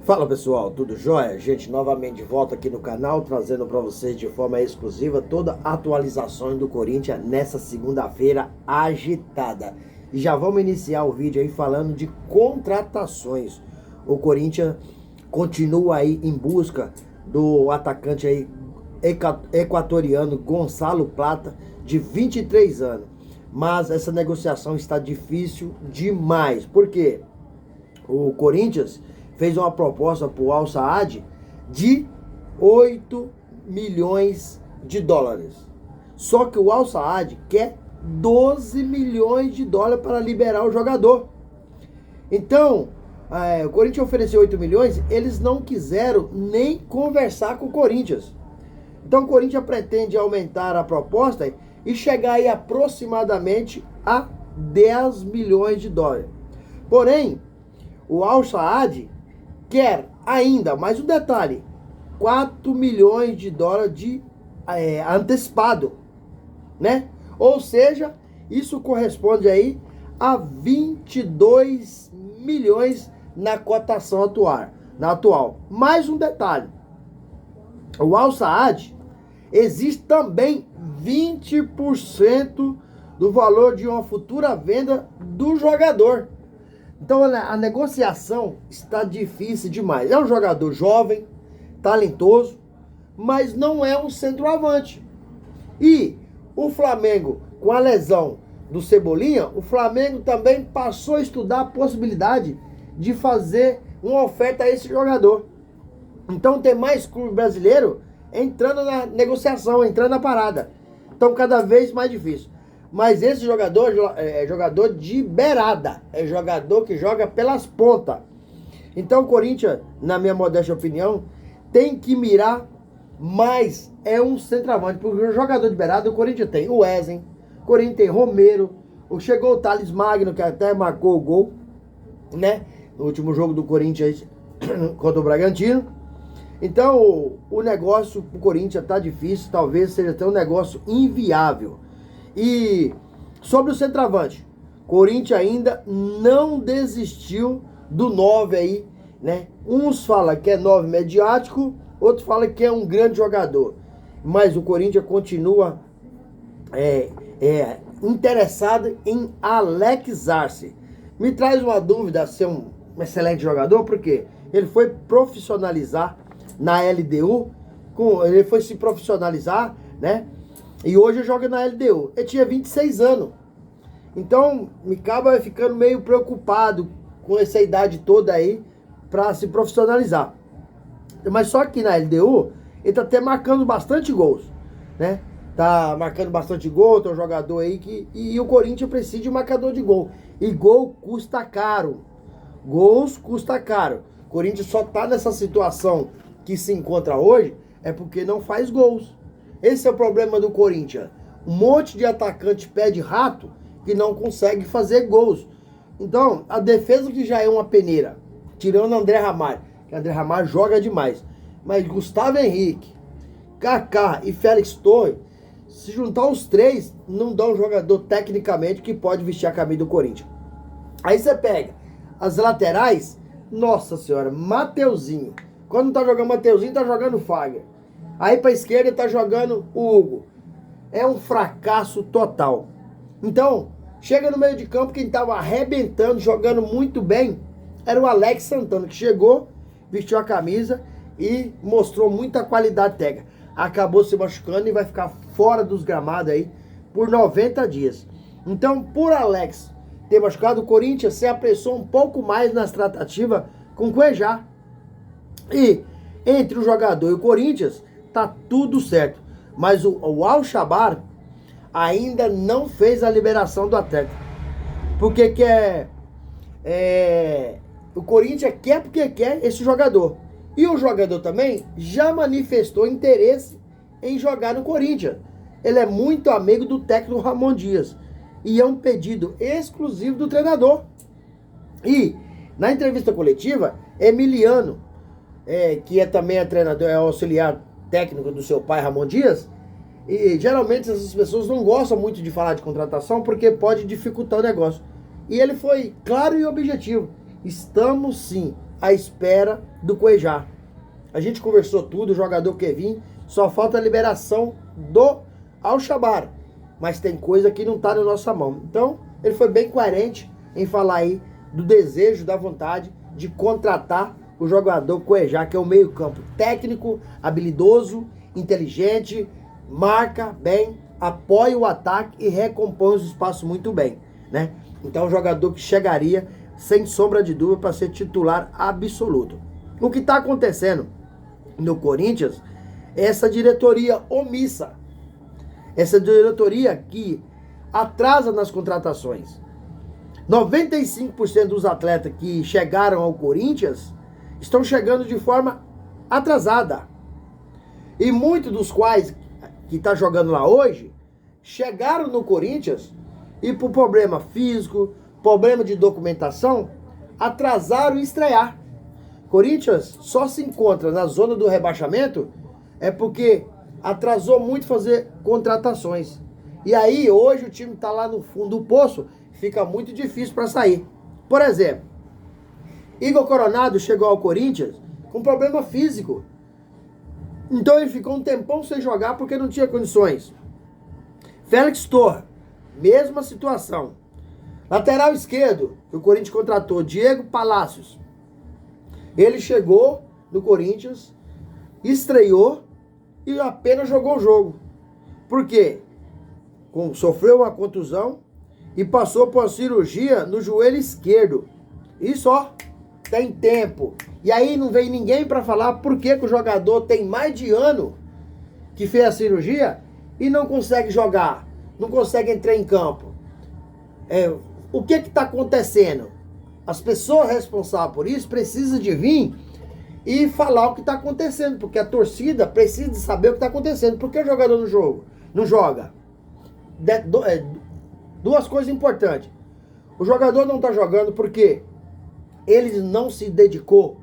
Fala pessoal, tudo jóia? Gente, novamente de volta aqui no canal, trazendo para vocês de forma exclusiva toda a atualização do Corinthians nessa segunda-feira agitada. E já vamos iniciar o vídeo aí falando de contratações. O Corinthians continua aí em busca do atacante aí equatoriano Gonçalo Plata, de 23 anos. Mas essa negociação está difícil demais. Por quê? O Corinthians fez uma proposta para o Al Saad de 8 milhões de dólares. Só que o Al Saad quer 12 milhões de dólares para liberar o jogador. Então, o Corinthians ofereceu 8 milhões, eles não quiseram nem conversar com o Corinthians. Então o Corinthians pretende aumentar a proposta e chegar aí aproximadamente a 10 milhões de dólares. Porém, o Al Saad quer ainda, mais um detalhe, 4 milhões de dólares de antecipado, né? Ou seja, isso corresponde aí a 22 milhões na cotação atual. Mais um detalhe, o Al Saad existe também 20% do valor de uma futura venda do jogador. Então a negociação está difícil demais. É um jogador jovem, talentoso, mas não é um centroavante. E o Flamengo, com a lesão do Cebolinha, o Flamengo também passou a estudar a possibilidade de fazer uma oferta a esse jogador. Então tem mais clube brasileiro entrando na negociação, entrando na parada. Então cada vez mais difícil. Mas esse jogador é jogador de beirada. É jogador que joga pelas pontas. Então o Corinthians, na minha modesta opinião, tem que mirar mais. É um centroavante. Porque o jogador de beirada, o Corinthians tem o Wesley, o Corinthians tem Romero. Chegou o Thales Magno, que até marcou o gol, né? No último jogo do Corinthians contra o Bragantino. Então o negócio pro Corinthians tá difícil. Talvez seja até um negócio inviável. E sobre o centroavante, Corinthians ainda não desistiu do 9 aí, né? Uns falam que é 9 mediático, outros falam que é um grande jogador. Mas o Corinthians continua interessado em Alex Arce. Me traz uma dúvida ser um excelente jogador, porque ele foi profissionalizar na LDU, ele foi se profissionalizar, né? E hoje joga na LDU. Ele tinha 26 anos. Então, me acaba ficando meio preocupado com essa idade toda aí para se profissionalizar. Mas só que na LDU, ele tá até marcando bastante gols, né? Tá marcando bastante gol, tem um jogador aí que... E o Corinthians precisa de marcador de gol. E gol custa caro. Gols custa caro. O Corinthians só tá nessa situação que se encontra hoje é porque não faz gols. Esse é o problema do Corinthians. Um monte de atacante pé de rato que não consegue fazer gols. Então, a defesa que já é uma peneira, tirando André Ramalho, que André Ramalho joga demais. Mas Gustavo Henrique, Kaká e Félix Torres, se juntar os três, não dá um jogador tecnicamente que pode vestir a camisa do Corinthians. Aí você pega as laterais, nossa senhora, Mateuzinho. Quando não tá jogando Mateuzinho, tá jogando Fagner. Aí pra esquerda tá jogando o Hugo. É um fracasso total. Então, chega no meio de campo, quem tava arrebentando, jogando muito bem, era o Alex Santana, que chegou, vestiu a camisa e mostrou muita qualidade técnica. Acabou se machucando e vai ficar fora dos gramados aí por 90 dias. Então, por Alex ter machucado, o Corinthians se apressou um pouco mais nas tratativas com o Cuejá. E entre o jogador e o Corinthians, tá tudo certo. Mas o Al-Shabaab ainda não fez a liberação do atleta. Porque o Corinthians quer porque quer esse jogador. E o jogador também já manifestou interesse em jogar no Corinthians. Ele é muito amigo do técnico Ramon Dias. E é um pedido exclusivo do treinador. E na entrevista coletiva, Emiliano, que também treinador, é auxiliar técnico do seu pai, Ramon Dias, e geralmente essas pessoas não gostam muito de falar de contratação porque pode dificultar o negócio. E ele foi claro e objetivo: estamos sim à espera do Cuejá. A gente conversou tudo, o jogador quer vir, só falta a liberação do Al-Shabaab. Mas tem coisa que não está na nossa mão. Então, ele foi bem coerente em falar aí do desejo, da vontade de contratar o jogador Cuejá, que é o meio-campo técnico, habilidoso, inteligente, marca bem, apoia o ataque e recompõe os espaços muito bem, né? Então, é um jogador que chegaria, sem sombra de dúvida, para ser titular absoluto. O que está acontecendo no Corinthians é essa diretoria omissa, essa diretoria que atrasa nas contratações. 95% dos atletas que chegaram ao Corinthians estão chegando de forma atrasada. E muitos dos quais que está jogando lá hoje chegaram no Corinthians e por problema físico, problema de documentação, atrasaram estrear. Corinthians só se encontra na zona do rebaixamento é porque atrasou muito fazer contratações. E aí, hoje o time está lá no fundo do poço, fica muito difícil para sair. Por exemplo, Igor Coronado chegou ao Corinthians com problema físico. Então ele ficou um tempão sem jogar porque não tinha condições. Félix Torres, mesma situação. Lateral esquerdo, que o Corinthians contratou, Diego Palacios. Ele chegou no Corinthians, estreou e apenas jogou o jogo. Por quê? Sofreu uma contusão e passou por uma cirurgia no joelho esquerdo. E só tem tempo. E aí não vem ninguém para falar por que o jogador tem mais de ano que fez a cirurgia e não consegue jogar, não consegue entrar em campo. O que está acontecendo? As pessoas responsáveis por isso precisam de vir e falar o que está acontecendo, porque a torcida precisa de saber o que está acontecendo. Por que o jogador não joga? Duas coisas importantes. O jogador não está jogando porque ele não se dedicou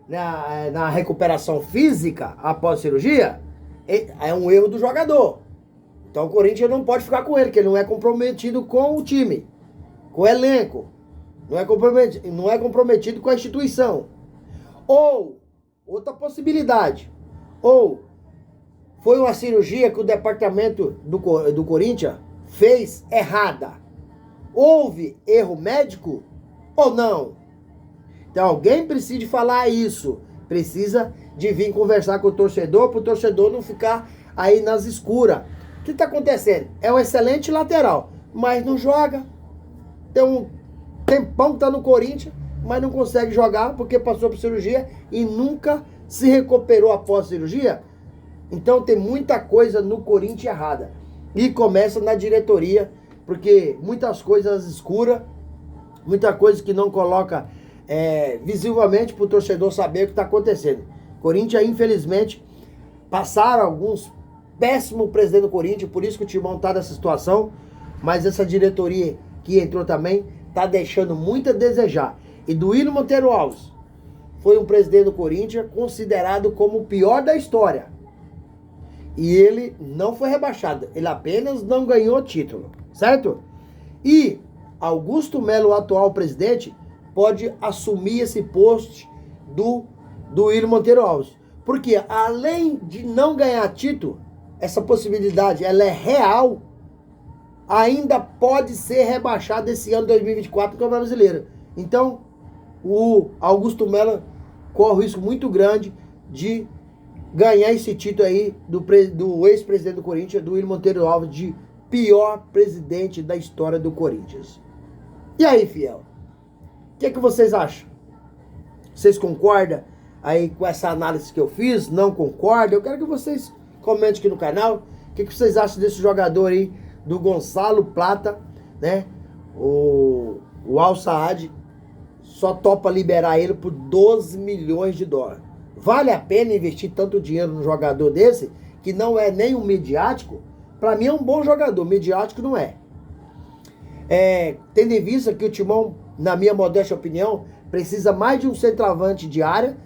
na recuperação física após a cirurgia. É um erro do jogador. Então o Corinthians não pode ficar com ele, porque ele não é comprometido com o time, com o elenco. Não é comprometido com a instituição. Ou, outra possibilidade, ou foi uma cirurgia que o departamento do Corinthians fez errada. Houve erro médico ou não? Então alguém precisa falar isso. Precisa de vir conversar com o torcedor, para o torcedor não ficar aí nas escuras. O que está acontecendo? É um excelente lateral, mas não joga. Tem um tempão que está no Corinthians, mas não consegue jogar porque passou por cirurgia e nunca se recuperou após a cirurgia. Então tem muita coisa no Corinthians errada. E começa na diretoria, porque muitas coisas escuras, muita coisa que não coloca visivelmente para o torcedor saber o que está acontecendo. Corinthians, infelizmente, passaram alguns péssimos presidentes do Corinthians, por isso que o Timão está nessa situação, mas essa diretoria que entrou também está deixando muito a desejar. E Duílio Monteiro Alves foi um presidente do Corinthians considerado como o pior da história. E ele não foi rebaixado, ele apenas não ganhou título, certo? E Augusto Melo, o atual presidente, pode assumir esse posto do Duílio Monteiro Alves. Porque além de não ganhar título, essa possibilidade ela é real, ainda pode ser rebaixado esse ano 2024 no Campeonato Brasileiro. Então, o Augusto Melo corre um risco muito grande de ganhar esse título aí do ex-presidente do Corinthians, Duílio Monteiro Alves, de pior presidente da história do Corinthians. E aí, fiel? O que vocês acham? Vocês concordam aí com essa análise que eu fiz? Não concordam? Eu quero que vocês comentem aqui no canal. O que vocês acham desse jogador aí, do Gonçalo Plata, né? O Al Saad só topa liberar ele por 12 milhões de dólares. Vale a pena investir tanto dinheiro num jogador desse, que não é nem um midiático? Para mim é um bom jogador, midiático não é. Tendo em vista que o Timão, na minha modesta opinião, precisa mais de um centroavante de área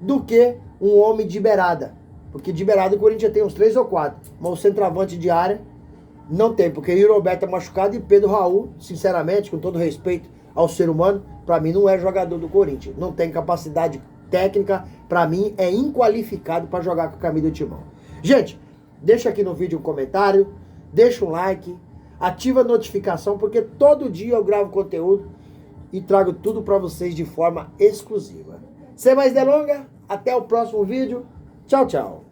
do que um homem de beirada. Porque de beirada o Corinthians tem uns 3 ou 4. Mas o centroavante de área não tem. Porque o Roberto é machucado e Pedro Raul, sinceramente, com todo respeito ao ser humano, Para mim não é jogador do Corinthians. Não tem capacidade técnica. Para mim é inqualificado para jogar com a camisa do Timão. Gente, deixa aqui no vídeo um comentário. Deixa um like. Ativa a notificação, porque todo dia eu gravo conteúdo e trago tudo para vocês de forma exclusiva. Sem mais delongas, até o próximo vídeo. Tchau, tchau.